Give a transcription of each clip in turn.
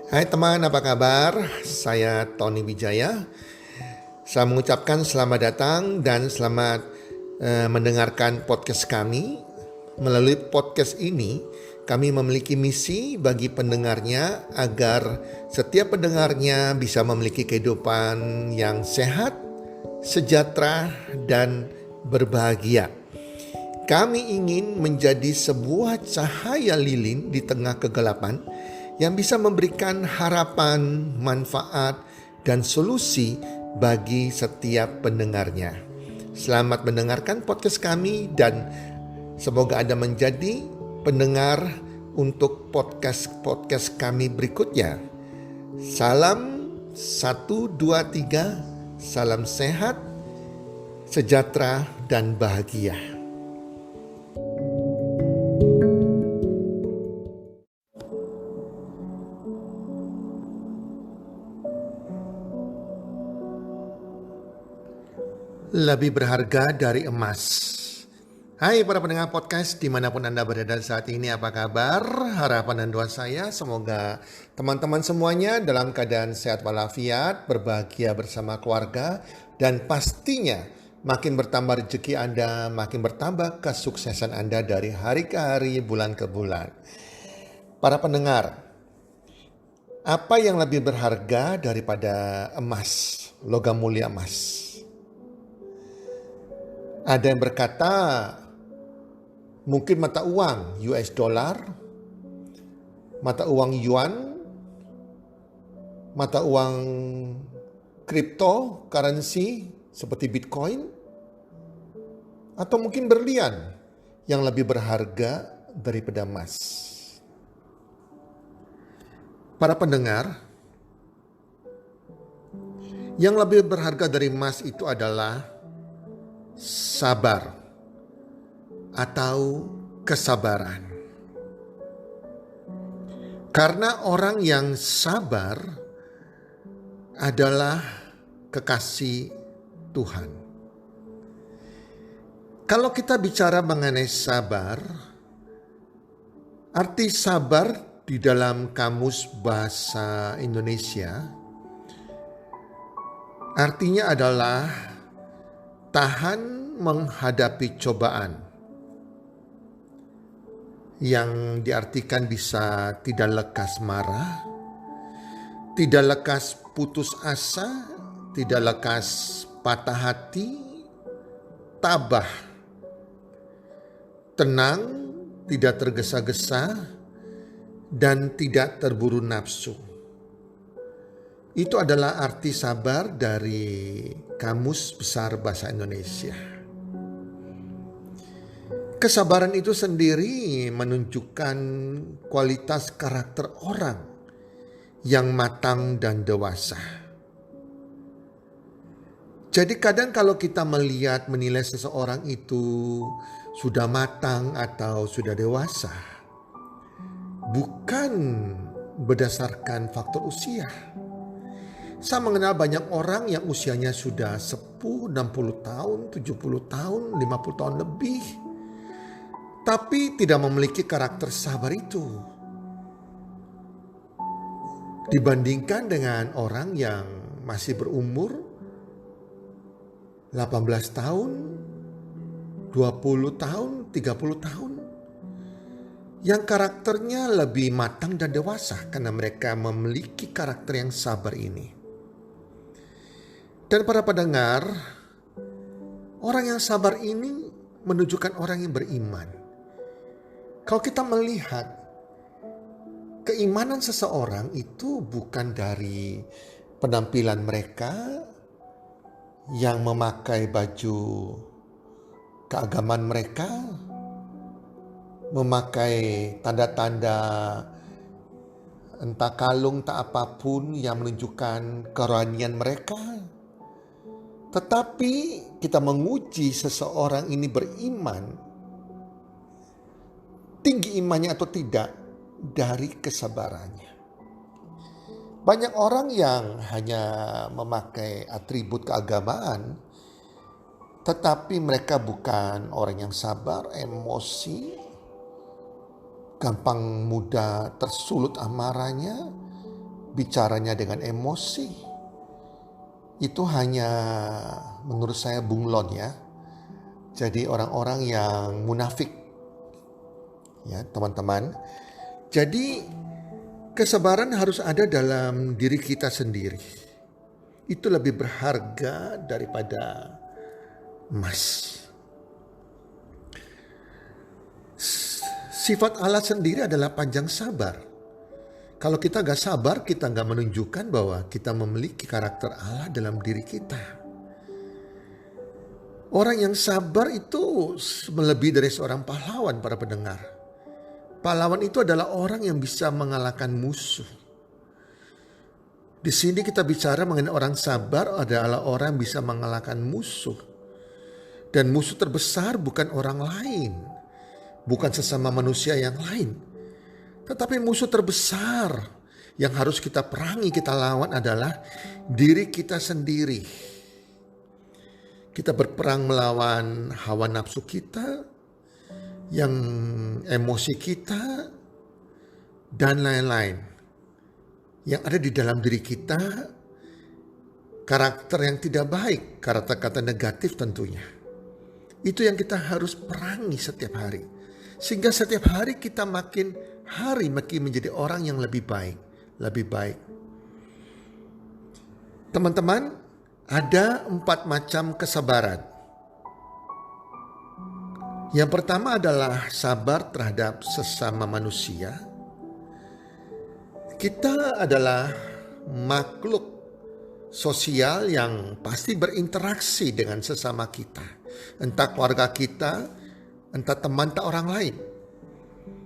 Hai teman, apa kabar? Saya Tony Wijaya. Saya mengucapkan selamat datang dan selamat mendengarkan podcast kami. Melalui podcast ini, kami memiliki misi bagi pendengarnya agar setiap pendengarnya bisa memiliki kehidupan yang sehat, sejahtera, dan berbahagia. Kami ingin menjadi sebuah cahaya lilin di tengah kegelapan yang bisa memberikan harapan, manfaat, dan solusi bagi setiap pendengarnya. Selamat mendengarkan podcast kami dan semoga Anda menjadi pendengar untuk podcast kami berikutnya. Salam 1, 2, 3, salam sehat, sejahtera, dan bahagia. Lebih berharga dari emas. Hai para pendengar podcast dimanapun Anda berada saat ini, apa kabar? Harapan dan doa saya semoga teman-teman semuanya dalam keadaan sehat walafiat, berbahagia bersama keluarga, dan pastinya makin bertambah rezeki Anda, makin bertambah kesuksesan Anda dari hari ke hari, bulan ke bulan. Para pendengar, apa yang lebih berharga daripada emas, logam mulia emas? Ada yang berkata mungkin mata uang US dollar, mata uang yuan, mata uang cryptocurrency seperti Bitcoin, atau mungkin berlian yang lebih berharga daripada emas. Para pendengar, yang lebih berharga dari emas itu adalah sabar atau kesabaran. Karena orang yang sabar adalah kekasih Tuhan. Kalau kita bicara mengenai sabar, arti sabar di dalam kamus bahasa Indonesia artinya adalah tahan menghadapi cobaan, yang diartikan bisa tidak lekas marah, tidak lekas putus asa, tidak lekas patah hati, tabah, tenang, tidak tergesa-gesa, dan tidak terburu nafsu. Itu adalah arti sabar dari Kamus Besar Bahasa Indonesia. Kesabaran itu sendiri menunjukkan kualitas karakter orang yang matang dan dewasa. Jadi kadang kalau kita menilai seseorang itu sudah matang atau sudah dewasa, bukan berdasarkan faktor usia. Saya mengenal banyak orang yang usianya sudah sepuh, 60 tahun, 70 tahun, 50 tahun lebih, tapi tidak memiliki karakter sabar itu. Dibandingkan dengan orang yang masih berumur 18 tahun, 20 tahun, 30 tahun, yang karakternya lebih matang dan dewasa karena mereka memiliki karakter yang sabar ini. Dan para pendengar, orang yang sabar ini menunjukkan orang yang beriman. Kalau kita melihat keimanan seseorang itu bukan dari penampilan mereka yang memakai baju keagamaan mereka, memakai tanda-tanda entah kalung tak apapun yang menunjukkan kerohanian mereka. Tetapi kita menguji seseorang ini beriman, tinggi imannya atau tidak, dari kesabarannya. Banyak orang yang hanya memakai atribut keagamaan, tetapi mereka bukan orang yang sabar, emosi, gampang mudah tersulut amarahnya, bicaranya dengan emosi, itu hanya menurut saya bunglon ya. Jadi orang-orang yang munafik ya teman-teman. Jadi kesabaran harus ada dalam diri kita sendiri. Itu lebih berharga daripada emas. Sifat Allah sendiri adalah panjang sabar. Kalau kita gak sabar, kita gak menunjukkan bahwa kita memiliki karakter Allah dalam diri kita. Orang yang sabar itu melebihi dari seorang pahlawan, para pendengar. Pahlawan itu adalah orang yang bisa mengalahkan musuh. Di sini kita bicara mengenai orang sabar adalah orang yang bisa mengalahkan musuh. Dan musuh terbesar bukan orang lain. Bukan sesama manusia yang lain. Tetapi musuh terbesar yang harus kita perangi, kita lawan adalah diri kita sendiri. Kita berperang melawan hawa nafsu kita, yang emosi kita, dan lain-lain. Yang ada di dalam diri kita, karakter yang tidak baik, kata-kata negatif tentunya. Itu yang kita harus perangi setiap hari. Sehingga setiap hari kita makin menjadi orang yang lebih baik. Lebih baik. Teman-teman, ada 4 macam kesabaran. Yang pertama adalah sabar terhadap sesama manusia. Kita adalah makhluk sosial yang pasti berinteraksi dengan sesama kita. Entah keluarga kita, entah teman tak orang lain.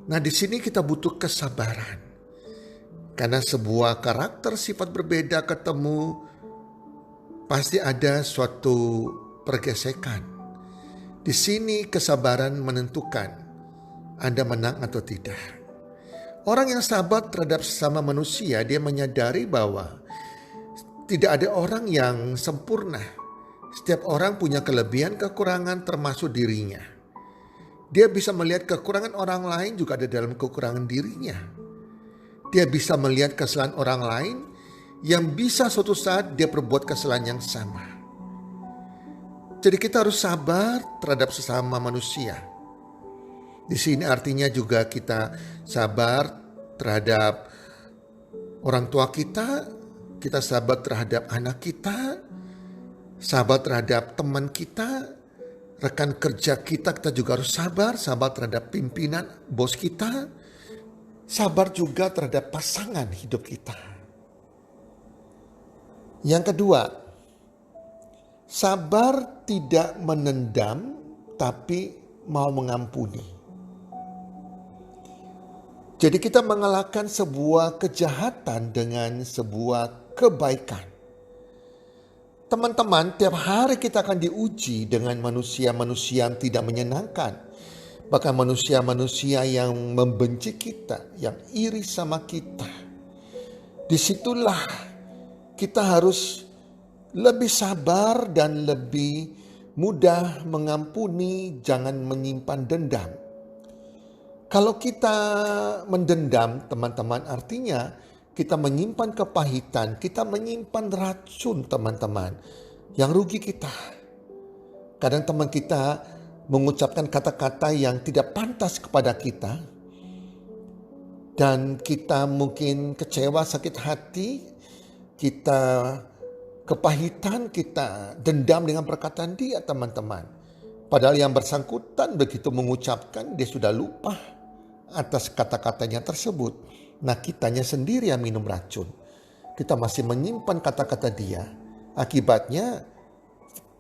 Nah, di sini kita butuh kesabaran. Karena sebuah karakter sifat berbeda ketemu, pasti ada suatu pergesekan. Di sini kesabaran menentukan Anda menang atau tidak. Orang yang sabar terhadap sesama manusia, dia menyadari bahwa tidak ada orang yang sempurna. Setiap orang punya kelebihan kekurangan termasuk dirinya. Dia bisa melihat kekurangan orang lain juga ada dalam kekurangan dirinya. Dia bisa melihat kesalahan orang lain yang bisa suatu saat dia perbuat kesalahan yang sama. Jadi kita harus sabar terhadap sesama manusia. Di sini artinya juga kita sabar terhadap orang tua kita sabar terhadap anak kita, sabar terhadap teman kita, rekan kerja kita juga harus sabar terhadap pimpinan, bos kita, sabar juga terhadap pasangan hidup kita. Yang kedua, sabar tidak menendam tapi mau mengampuni. Jadi kita mengalahkan sebuah kejahatan dengan sebuah kebaikan. Teman-teman, tiap hari kita akan diuji dengan manusia-manusia yang tidak menyenangkan. Bahkan manusia-manusia yang membenci kita, yang iri sama kita. Disitulah kita harus lebih sabar dan lebih mudah mengampuni, jangan menyimpan dendam. Kalau kita mendendam, teman-teman, artinya kita menyimpan kepahitan, kita menyimpan racun, teman-teman. Yang rugi kita. Kadang teman kita mengucapkan kata-kata yang tidak pantas kepada kita. Dan kita mungkin kecewa, sakit hati. Kita kepahitan, kita dendam dengan perkataan dia, teman-teman. Padahal yang bersangkutan begitu mengucapkan, dia sudah lupa atas kata-katanya tersebut. Nah, kitanya sendiri yang minum racun. Kita masih menyimpan kata-kata dia. Akibatnya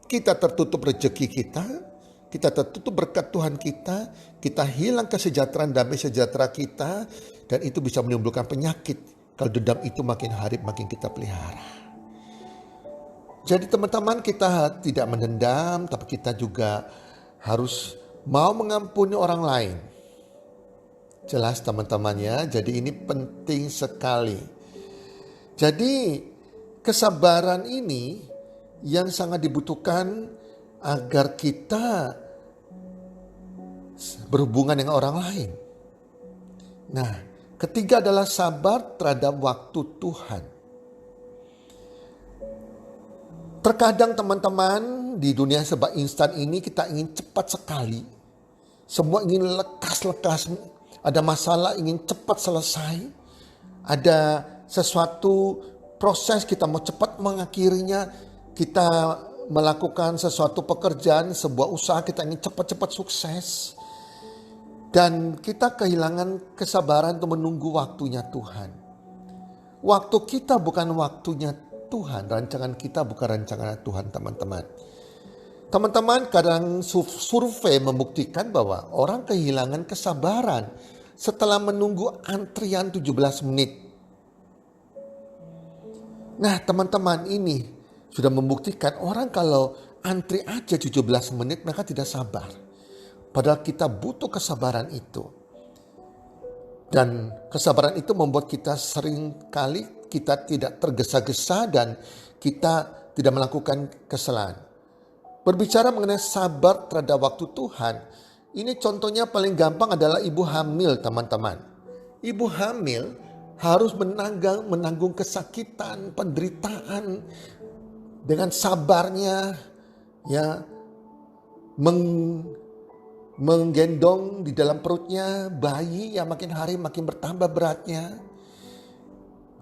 kita tertutup rezeki kita tertutup berkat Tuhan kita hilang kesejahteraan, damai sejahtera kita, dan itu bisa menimbulkan penyakit. Kalau dendam itu makin hari makin kita pelihara. Jadi teman-teman, kita tidak mendendam, tapi kita juga harus mau mengampuni orang lain. Jelas teman-teman ya, jadi ini penting sekali. Jadi kesabaran ini yang sangat dibutuhkan agar kita berhubungan dengan orang lain. Nah, ketiga adalah sabar terhadap waktu Tuhan. Terkadang teman-teman di dunia serba instan ini kita ingin cepat sekali. Semua ingin lekas-lekas. Ada masalah ingin cepat selesai. Ada sesuatu proses kita mau cepat mengakhirinya. Kita melakukan sesuatu pekerjaan, sebuah usaha kita ingin cepat-cepat sukses. Dan kita kehilangan kesabaran untuk menunggu waktunya Tuhan. Waktu kita bukan waktunya Tuhan. Rancangan kita bukan rancangan Tuhan, teman-teman. Teman-teman, kadang survei membuktikan bahwa orang kehilangan kesabaran setelah menunggu antrian 17 menit. Nah, teman-teman, ini sudah membuktikan orang kalau antri aja 17 menit mereka tidak sabar. Padahal kita butuh kesabaran itu. Dan kesabaran itu membuat kita sering kali kita tidak tergesa-gesa dan kita tidak melakukan kesalahan. Berbicara mengenai sabar terhadap waktu Tuhan, ini contohnya paling gampang adalah ibu hamil, teman-teman. Ibu hamil harus menanggung kesakitan, penderitaan dengan sabarnya, ya, menggendong di dalam perutnya bayi yang makin hari makin bertambah beratnya.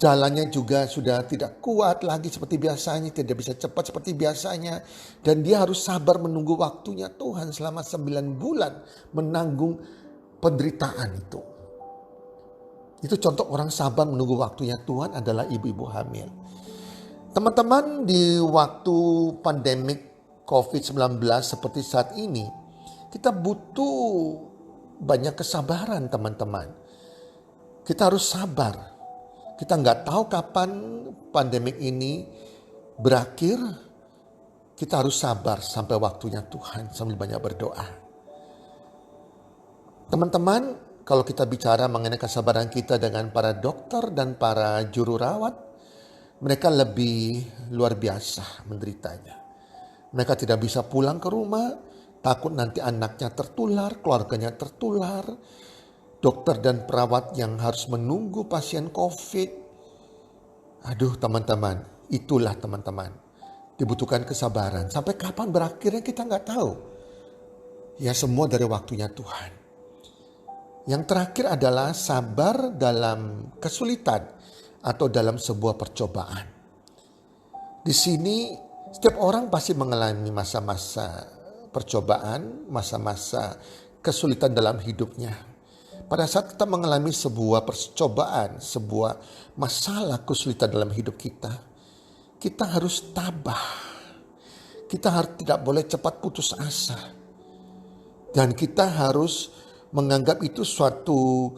Jalannya juga sudah tidak kuat lagi seperti biasanya, tidak bisa cepat seperti biasanya. Dan dia harus sabar menunggu waktunya Tuhan selama 9 bulan menanggung penderitaan itu. Itu contoh orang sabar menunggu waktunya Tuhan adalah ibu-ibu hamil. Teman-teman, di waktu pandemik COVID-19 seperti saat ini, kita butuh banyak kesabaran, teman-teman. Kita harus sabar. Kita nggak tahu kapan pandemik ini berakhir. Kita harus sabar sampai waktunya Tuhan sambil banyak berdoa. Teman-teman, kalau kita bicara mengenai kesabaran kita dengan para dokter dan para juru rawat, mereka lebih luar biasa menderitanya. Mereka tidak bisa pulang ke rumah, takut nanti anaknya tertular, keluarganya tertular. Dokter dan perawat yang harus menunggu pasien COVID. Aduh, teman-teman, itulah teman-teman. Dibutuhkan kesabaran. Sampai kapan berakhirnya kita nggak tahu. Ya, semua dari waktunya Tuhan. Yang terakhir adalah sabar dalam kesulitan atau dalam sebuah percobaan. Di sini setiap orang pasti mengalami masa-masa percobaan, masa-masa kesulitan dalam hidupnya. Pada saat kita mengalami sebuah percobaan, sebuah masalah kesulitan dalam hidup kita, kita harus tabah. Kita tidak boleh cepat putus asa. Dan kita harus menganggap itu suatu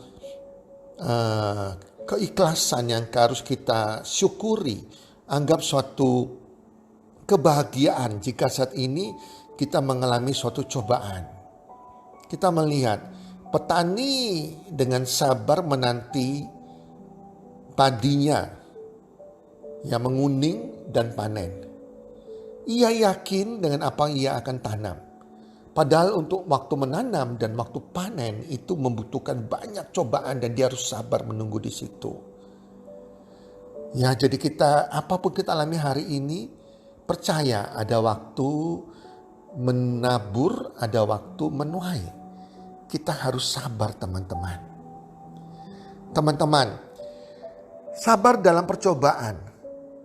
keikhlasan yang harus kita syukuri. Anggap suatu kebahagiaan jika saat ini kita mengalami suatu cobaan. Kita melihat petani dengan sabar menanti padinya yang menguning dan panen. Ia yakin dengan apa yang ia akan tanam. Padahal untuk waktu menanam dan waktu panen itu membutuhkan banyak cobaan dan dia harus sabar menunggu di situ. Ya, jadi kita apapun kita alami hari ini, percaya ada waktu menabur, ada waktu menuai. Kita harus sabar, teman-teman. Teman-teman, sabar dalam percobaan.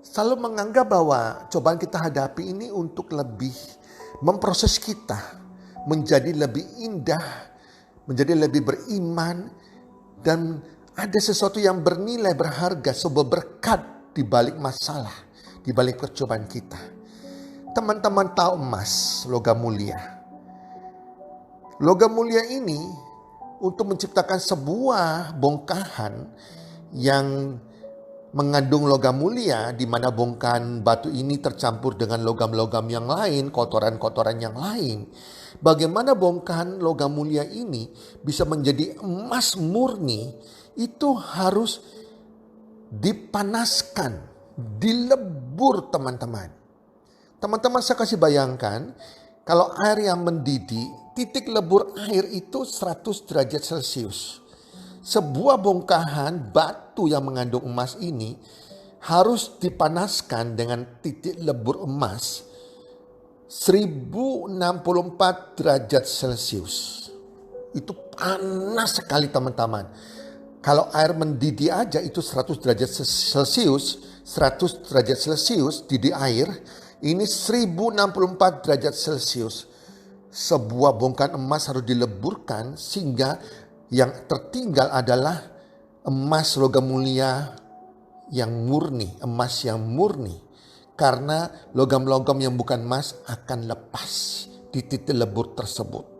Selalu menganggap bahwa cobaan kita hadapi ini untuk lebih memproses kita. Menjadi lebih indah, menjadi lebih beriman. Dan ada sesuatu yang bernilai, berharga, sebuah berkat di balik masalah, di balik percobaan kita. Teman-teman tahu emas, logam mulia. Logam mulia ini untuk menciptakan sebuah bongkahan yang mengandung logam mulia, di mana bongkahan batu ini tercampur dengan logam-logam yang lain, kotoran-kotoran yang lain. Bagaimana bongkahan logam mulia ini bisa menjadi emas murni, itu harus dipanaskan, dilebur, teman-teman. Teman-teman, saya kasih bayangkan, kalau air yang mendidih, titik lebur air itu 100 derajat Celcius. Sebuah bongkahan batu yang mengandung emas ini harus dipanaskan dengan titik lebur emas 1064 derajat Celcius. Itu panas sekali teman-teman. Kalau air mendidih aja itu 100 derajat Celcius, 100 derajat Celcius didih air, ini 1064 derajat Celcius. Sebuah bongkahan emas harus dileburkan sehingga yang tertinggal adalah emas logam mulia yang murni, emas yang murni. Karena logam-logam yang bukan emas akan lepas di titik lebur tersebut.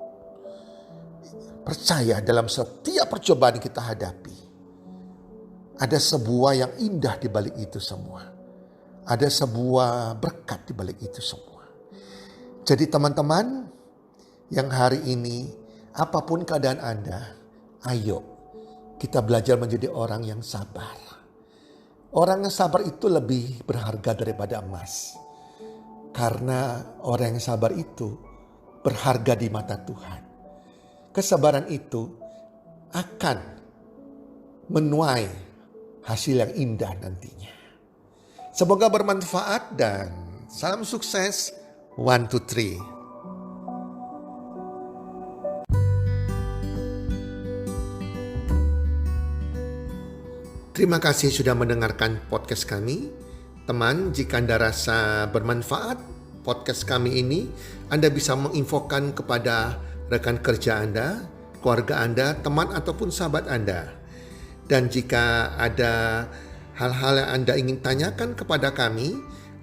Percaya dalam setiap percobaan yang kita hadapi, ada sebuah yang indah di balik itu semua. Ada sebuah berkat di balik itu semua. Jadi teman-teman yang hari ini, apapun keadaan Anda, ayo kita belajar menjadi orang yang sabar. Orang yang sabar itu lebih berharga daripada emas. Karena orang yang sabar itu berharga di mata Tuhan. Kesabaran itu akan menuai hasil yang indah nantinya. Semoga bermanfaat dan salam sukses. 1, 2, 3. Terima kasih sudah mendengarkan podcast kami. Teman, jika Anda rasa bermanfaat podcast kami ini, Anda bisa menginfokan kepada rekan kerja Anda, keluarga Anda, teman ataupun sahabat Anda. Dan jika ada hal-hal yang Anda ingin tanyakan kepada kami,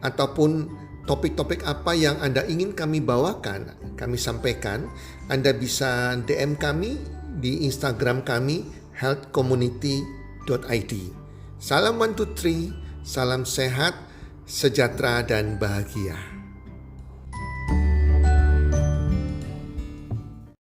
ataupun topik-topik apa yang Anda ingin kami bawakan, kami sampaikan, Anda bisa DM kami di Instagram kami, healthcommunity.id. Salam 1, 2, 3, salam sehat, sejahtera dan bahagia.